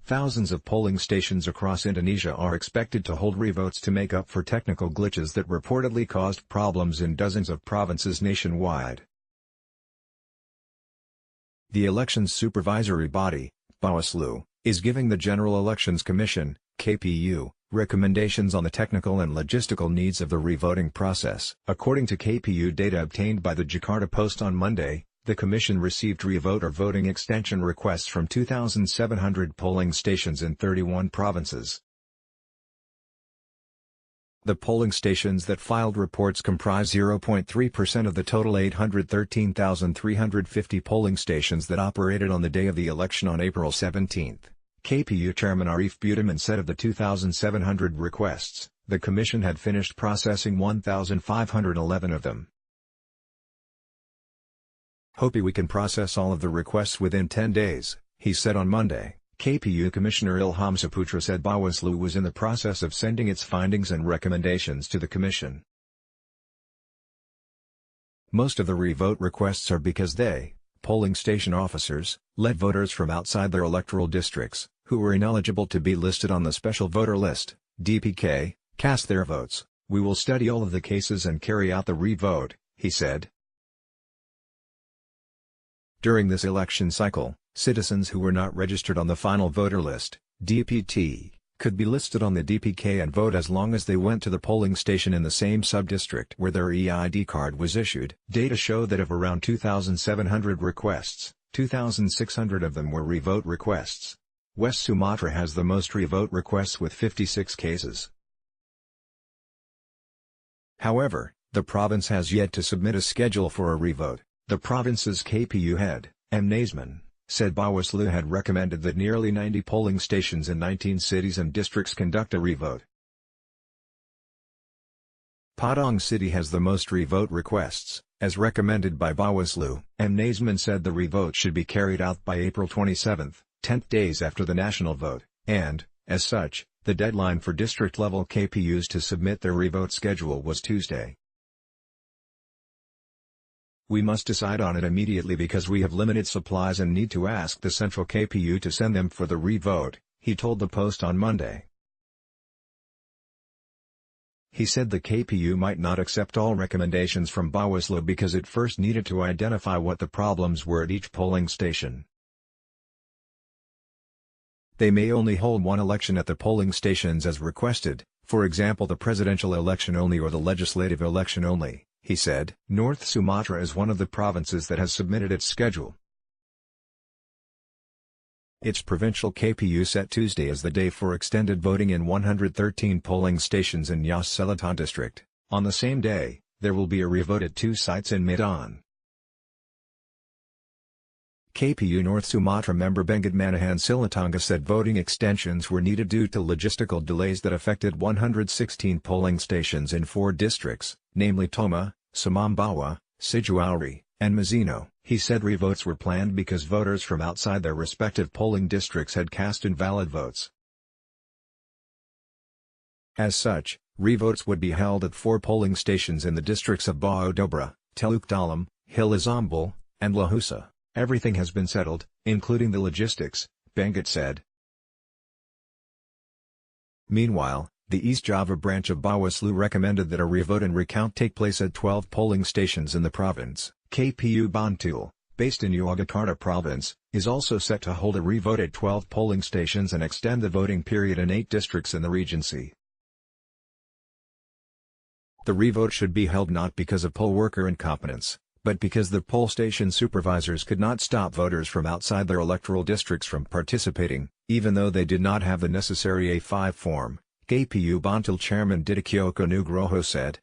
Thousands of polling stations across Indonesia are expected to hold revotes to make up for technical glitches that reportedly caused problems in dozens of provinces nationwide. The elections supervisory body, BuzzFresh, is giving the General Elections Commission, KPU, recommendations on the technical and logistical needs of the revoting process. According to KPU data obtained by the Jakarta Post on Monday, the Commission received revote or voting extension requests from 2,700 polling stations in 31 provinces. The polling stations that filed reports comprise 0.3% of the total 813,350 polling stations that operated on the day of the election on April 17. KPU Chairman Arif Budiman said of the 2,700 requests, the Commission had finished processing 1,511 of them. "Hope we can process all of the requests within 10 days, he said on Monday. KPU Commissioner Ilham Saputra said BuzzFresh was in the process of sending its findings and recommendations to the Commission. Most of the revote requests are because they, polling station officers, let voters from outside their electoral districts, who were ineligible to be listed on the Special Voter List, DPK, cast their votes. We will study all of the cases and carry out the revote," he said. During this election cycle, citizens who were not registered on the final voter list, DPT, could be listed on the DPK and vote as long as they went to the polling station in the same sub-district where their EID card was issued. Data show that of around 2,700 requests, 2,600 of them were revote requests. West Sumatra has the most revote requests with 56 cases. However, the province has yet to submit a schedule for a revote. The province's KPU head, M. Nazman, said BuzzFresh had recommended that nearly 90 polling stations in 19 cities and districts conduct a revote. Padang City has the most revote requests, as recommended by BuzzFresh. M. Nazman said the revote should be carried out by April 27, 10 days after the national vote, and, as such, the deadline for district-level KPUs to submit their revote schedule was Tuesday. "We must decide on it immediately because we have limited supplies and need to ask the central KPU to send them for the revote," he told the Post on Monday. He said the KPU might not accept all recommendations from BuzzFresh because it first needed to identify what the problems were at each polling station. They may only hold one election at the polling stations as requested, for example the presidential election only or the legislative election only, he said. North Sumatra is one of the provinces that has submitted its schedule. Its provincial KPU set Tuesday as the day for extended voting in 113 polling stations in Yas Selatan district. On the same day, there will be a revote at 2 sites in Medan. KPU North Sumatra member Benggit Manahan Silatangga said voting extensions were needed due to logistical delays that affected 116 polling stations in 4 districts, namely Toma, Samambawa, Sidoarjo, and Mazino. He said revotes were planned because voters from outside their respective polling districts had cast invalid votes. As such, revotes would be held at 4 polling stations in the districts of Bawah Dobra, Teluk Dalam, Hilizambul, and Lahusa. Everything has been settled, including the logistics, Benggit said. Meanwhile, the East Java branch of BuzzFresh recommended that a revote and recount take place at 12 polling stations in the province. KPU Bantul, based in Yogyakarta province, is also set to hold a revote at 12 polling stations and extend the voting period in 8 districts in the regency. The revote should be held not because of poll worker incompetence, but because the poll station supervisors could not stop voters from outside their electoral districts from participating, even though they did not have the necessary A5 form, KPU Bantul chairman Didakyoko Nugroho said.